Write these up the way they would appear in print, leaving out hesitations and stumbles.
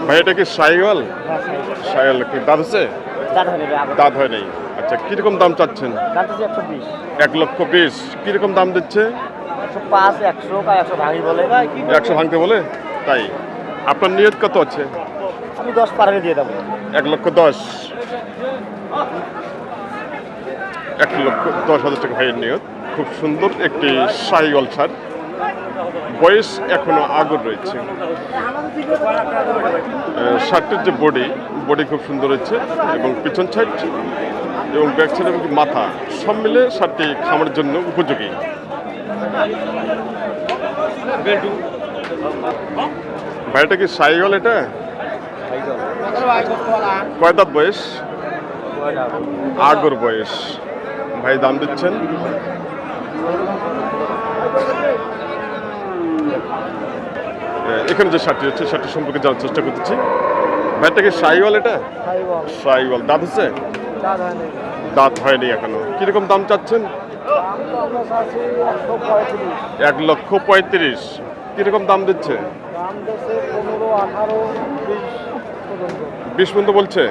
ভাই এটা কি শাহিওয়াল? শাহিওয়াল কি দাঁত আছে? দাঁত হয় নাই। আচ্ছা, কিরকম দাম চাচ্ছেন? 1,20,000। কিরকম দাম দিচ্ছে? 100 ভাঙতে বলে, তাই? আপনার নিয়ত কত আছে? আমি 10 পার হলে দিয়ে দেবো। 1,10,000। 1,10,000 টাকা ভাইয়ের নিয়ত। খুব সুন্দর একটি শাহিওয়াল ষাঁড়, বয়স এখনো আগর রয়েছে। ষাঁড়টির যে বডি খুব সুন্দর হচ্ছে, এবং পিছন সাইড এবং ব্যাক সাইড এবং মাথা সব মিলে ষাঁড়টি খামারের জন্য উপযোগী। ভাইটা কি শাহিওয়াল? এটা কয় দাঁত বয়স? আগর বয়স। ভাই দাম দিচ্ছেন? এখানে যে ষাঁড়টি হচ্ছে ষাঁড়টি সম্পর্কে জানার চেষ্টা করতেছি। ভাইটা কি শাহিওয়াল? এটা শাহিওয়াল। দাঁত হচ্ছে? দাঁত হয়নি এখনো। কিরকম দাম চাচ্ছেন? 1,35,000। কিরকম দাম দিচ্ছে? 20 পর্যন্ত বলছে?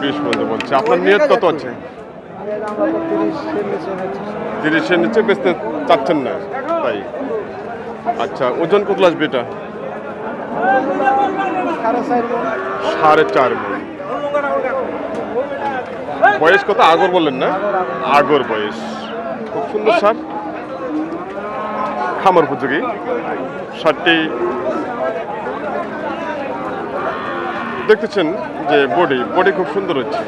20 পর্যন্ত বলছে। আপনার নিয়ত কত আছে? 30-এর নিচে বেচতে চাচ্ছেন না, তাই? আচ্ছা, ওজন কত আসবে এটা? 4.5 মণ। বয়স কত? আগর বললেন না? আগর বয়স। খুব সুন্দর ষাঁড়, খামার উপযোগী। ষাঁড়টি দেখতেছেন যে বডি খুব সুন্দর হচ্ছে।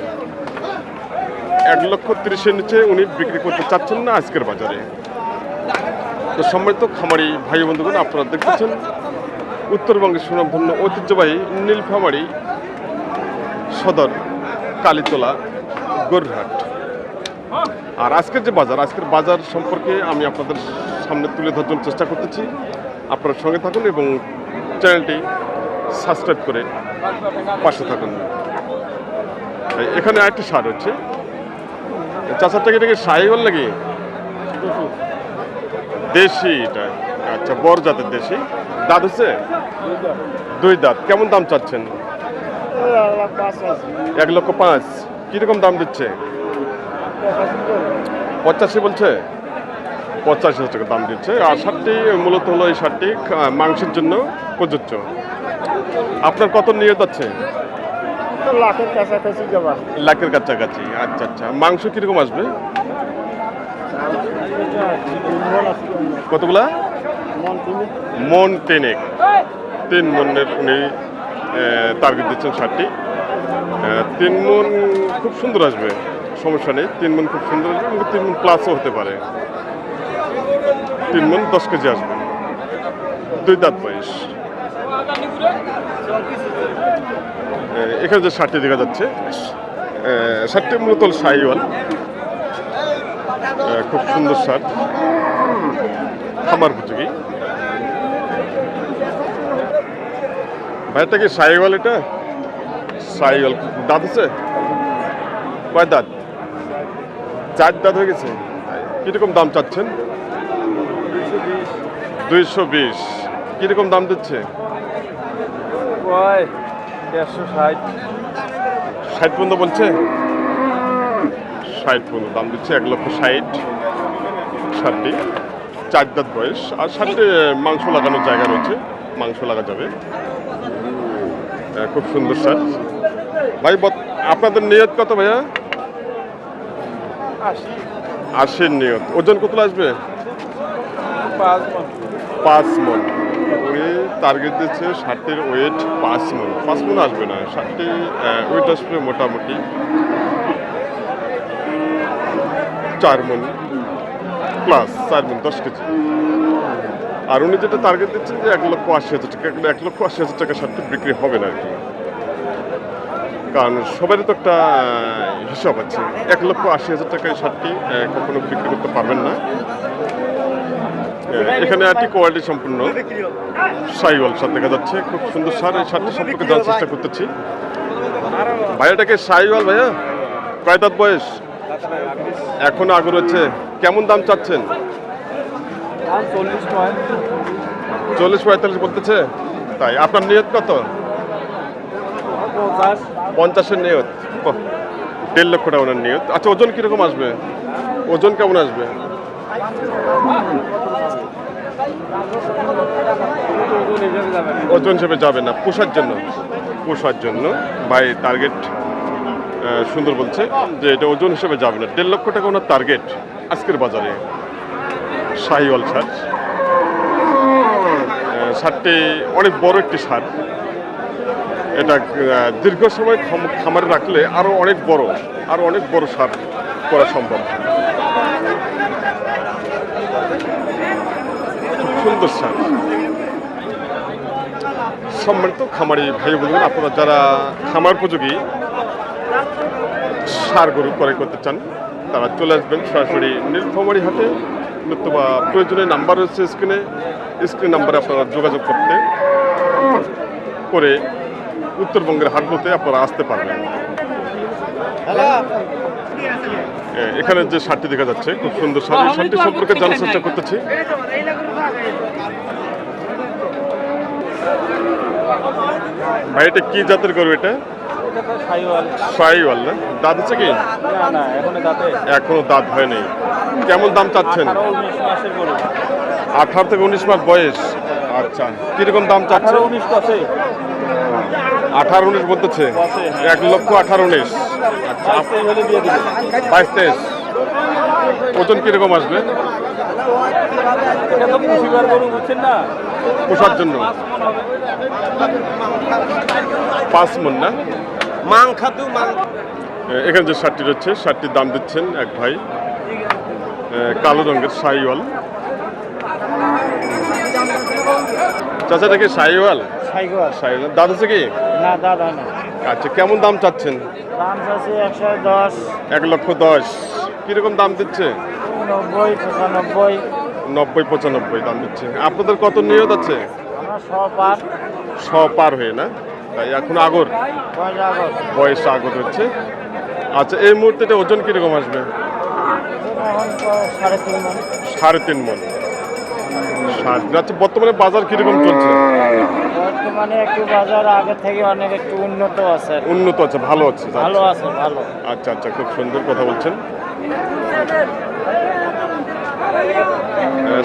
1,30,000-এর নিচে উনি বিক্রি করতে চাচ্ছেন না আজকের বাজারে। তো সম্মানিত খামারি ভাই বন্ধুগণ, আপনারা দেখতেছেন উত্তরবঙ্গের সুনামধন্য ঐতিহ্যবাহী নীলফামারী সদর কালীতলা গরুরহাট। আর আজকের বাজার সম্পর্কে আমি আপনাদের সামনে তুলে ধরার জন্য চেষ্টা করতেছি। আপনারা সঙ্গে থাকুন এবং চ্যানেলটি সাবস্ক্রাইব করে পাশে থাকুন। এখানে আরেকটি ষাঁড় হচ্ছে। চাচারটা কি এটাকে শাহিওয়াল নাকি দেশি? এটা আচ্ছা, বড় জাতের দেশি। দাঁত হচ্ছে? 2 দাঁত। কেমন দাম চাচ্ছেন? 1,05,000। কিরকম দাম দিচ্ছে? 85 বলছে। 85,000 টাকা দাম দিচ্ছে। আর ষাঁড়টি মূলত হলো, এই ষাঁড়টি মাংসের জন্য প্রযোজ্য। আপনার কত নিয়ত আছে? লাখের কাছাকাছি। আচ্ছা আচ্ছা, মাংস কিরকম আসবে? কতগুলা? মন 3 মনের উনি টার্গেট দিচ্ছেন ষাঁড়টি। 3 মন খুব সুন্দর আসবে, সমস্যা নেই। 3 মন খুব সুন্দর আসবে, এবং 3 মন প্লাসও হতে পারে। 3 মন 10 কেজি আসবে। 2 দাঁত বয়স। এখানে যে ষাঁড়টি দেখা যাচ্ছে, ষাঁড়টি মূলত শাহিওয়াল। খুব সুন্দর ষাঁড়, খামার উপযোগী। ভাইটা কি শাহিওয়াল? এটা শাহিওয়াল। দাঁত আছে? কয় দাঁত? 4 দাঁত হয়ে গেছে। কিরকম দাম চাচ্ছেন? 220। কিরকম দাম দিচ্ছে? 60 পর্যন্ত বলছে। 60 পর্যন্ত দাম দিচ্ছে। 1,60,000। ষাঁড়টি 4 দাঁত বয়স। আর ষাঁড়টি মাংস লাগানোর জায়গা রয়েছে, মাংস লাগা যাবে। খুব সুন্দর ষাঁড়। ভাই আপনাদের নিয়ত কত ভাইয়া? 80 নিয়ত। ওজন কত আসবে? 5 মণ। উনি টার্গেট দিচ্ছে ষাঁড়টির ওয়েট 5 মণ। 5 মণ আসবে না, ষাঁড়টি ওয়েট আসবে মোটামুটি 4 মণ প্লাস, 4 মণ 10 কেজি। আর উনি যেটা টার্গেট দিচ্ছেন যে 1,80,000 টাকা। 1,80,000 টাকা ষাঁড়টি বিক্রি হবে না আর কি, কারণ সবারই তো একটা হিসাব আছে। 1,80,000 টাকায় ষাঁড়টি কখনো বিক্রি করতে পারবেন না। এখানে একটি কোয়ালিটি সম্পূর্ণ শাহিওয়াল ষাঁড় দেখা যাচ্ছে। খুব সুন্দর ষাঁড়। এই ষাঁড়টি সম্পর্কে জানার চেষ্টা করতেছি। ভাইয়াটাকে শাহিওয়াল? ভাইয়া কয় দাঁত বয়স? এখনো আগর হচ্ছে। কেমন দাম চাচ্ছেন? 40-45 বলতেছে। তাই আপনার নিয়ত কত? 50-এর নিয়ত। বাহ, 1.5 লক্ষ টাকা ওনার নিয়ত। আচ্ছা, ওজন কিরকম আসবে? ওজন কেমন আসবে? ওজন হিসেবে যাবে না, পোষার জন্য। পোষার জন্য ভাই টার্গেট সুন্দর বলছে যে এটা ওজন হিসেবে যাবে না। 1.5 লক্ষ টাকা ওনার টার্গেট আজকের বাজারে। শাহিওয়াল সার, সারটি অনেক বড় একটি সার। এটা দীর্ঘ সময় খামারে রাখলে আরো অনেক বড় সার করা সম্ভব। সুন্দর সার। সম্মানিত খামারি ভাই বোনেরা, আপনারা যারা খামার উপযোগী সার গরু ক্রয় করতে চান তারা চলে আসবেন সরাসরি নীলফামারী হাটে, নতুবা প্রয়োজনীয় নাম্বার রয়েছে স্ক্রিন নাম্বারে আপনারা যোগাযোগ করে উত্তরবঙ্গের হাটগুলোতে আপনারা আসতে পারবেন। এখানে যে সারটি দেখা যাচ্ছে খুব সুন্দর সার, এই সারটি সম্পর্কে জানার চেষ্টা করতেছি। ভাই এটা কি জাতের গরু? এটা শাহিওয়াল না? দাঁত হচ্ছে কি? এখনো দাঁত হয়নি। কেমন দাম চাচ্ছেন? 18 থেকে 19 মাস বয়স। আচ্ছা, কিরকম দাম চাচ্ছেন? 18-19 বলতেছে। 1,18,19,000। আচ্ছা, 22-23। ওজন কিরকম আসবে? পোষার জন্য 5 মণ না? এখানে যে সারটি রয়েছে, সারটির দাম দিচ্ছেন এক ভাই, কালো রঙের শাহিওয়াল। চাচা, এটা কি শাহিওয়াল? শাহিওয়াল। দাঁত আছে কি? না, দাঁত হয় না। আচ্ছা, কেমন দাম চাচ্ছেন? দাম চাচ্ছি 110। 1,10,000। কিরকম দাম দিচ্ছে? 90-95। 90-95 দাম দিচ্ছে। আপনাদের কত নিয়ত আছে? আমরা 100 পার। 100 পার হয়ে না? তাই এখন আগর বয়স আগর হচ্ছে। আচ্ছা, এই মুহূর্তে এটা ওজন কিরকম আসবে? 3.5 মণ। আচ্ছা, বর্তমানে বাজার কিরকম চলছে? বর্তমানে একটু বাজার আগে থেকে অনেক একটু উন্নত আছে। ভালো আছে। ভালো। আচ্ছা, খুব সুন্দর কথা বলছেন।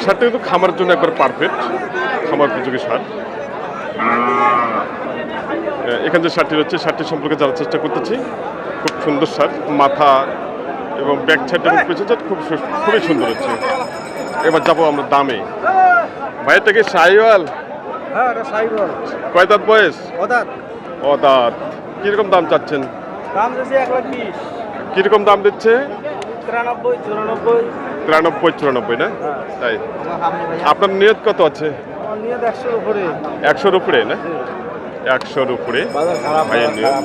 সারটা কিন্তু খামারের জন্য একবার পারফেক্ট, খামার উপযোগী সার। এখানে যে সারটি রয়েছে, সারটি সম্পর্কে জানার চেষ্টা করতেছি। খুব সুন্দর সার, মাথা এবং ব্যাক সাইড এবং পেছন সাইড খুবই সুন্দর হচ্ছে। এবার যাবো আমরা দামে। ভাইটা কি শাহিওয়াল? হ্যাঁ, এটা শাহিওয়াল। কয় দাঁত বয়স? অদাঁত। কিরকম দাম চাচ্ছেন? দাম দিচ্ছে 1,20,000। কিরকম দাম দিচ্ছে? 93-94। না? তাই আপনার নিয়ত কত আছে? নিয়ত 100-র উপরে। 100-র উপরে না? 100-র উপরে বাজার খারাপ। ভাইয়ের নিয়ত।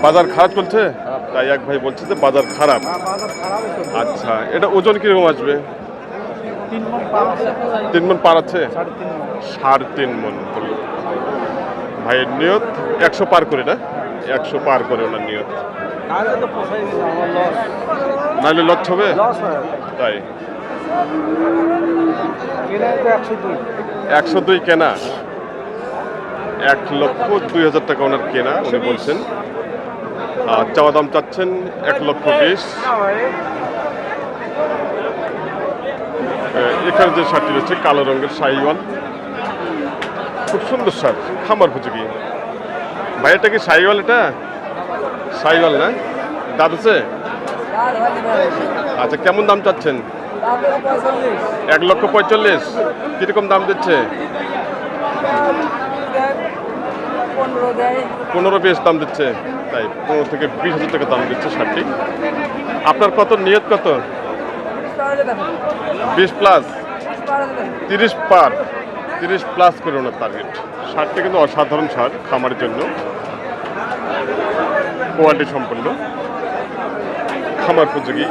বাজার খারাপ চলছে? তাই এক ভাই বলছে যে বাজার খারাপ। আচ্ছা, এটা ওজন কিরকম আসবে? 3 মণ পার আছে। 3.5 মণ হলো ভাইয়ের নিয়ত। 100 পার করে না? 100 পার করে ওনার নিয়ত। নাহলে লস হবে। তাই 102 কেনা। 1,02,000 টাকা ওনার কেনা, উনি বলছেন। আর চাওয়া দাম চাচ্ছেন 1,20,000। এখানে যে সারটি রয়েছে কালো রঙের শাহিওয়াল, খুব সুন্দর সার, খামার উপযোগী। ভাই এটা কি শাহিওয়াল? এটা শাহিওয়াল না? দাঁত আছে? আচ্ছা, কেমন দাম চাচ্ছেন? 1,45,000। কিরকম দাম দিচ্ছে? 15-20 দাম দিচ্ছে। তাই 15 থেকে 20,000 টাকা দাম দিচ্ছে সারটি। আপনার কত নিয়ত? কত? 20+, 30 পার, 30+ করে ওনার টার্গেট। সারটি কিন্তু অসাধারণ সার, খামারের জন্য কোয়ালিটি সম্পন্ন, খামার উপযোগী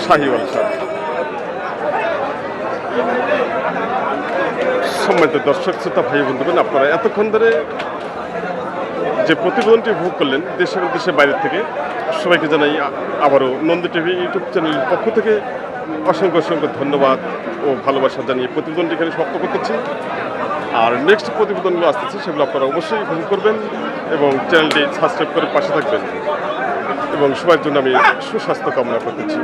শাহিওয়াল সার। সম্মানিত দর্শক শ্রোতা ভাই বন্ধুগণ, আপনারা এতক্ষণ ধরে যে প্রতিবেদনটি উপভোগ করলেন দেশ এবং দেশের বাইরের থেকে, সবাইকে জানাই আবারও নন্দী টিভি ইউটিউব চ্যানেলের পক্ষ থেকে অসংখ্য ধন্যবাদ। ও ভালোবাসা জানিয়ে প্রতিবেদনটি এখানে সমাপ্ত করতেছি। আর নেক্সট প্রতিবেদনগুলো আসতেছে, সেগুলো আপনারা অবশ্যই উপভোগ করবেন এবং চ্যানেলটি সাবস্ক্রাইব করে পাশে থাকবেন এবং সবার জন্য আমি সুস্বাস্থ্য কামনা করতেছি।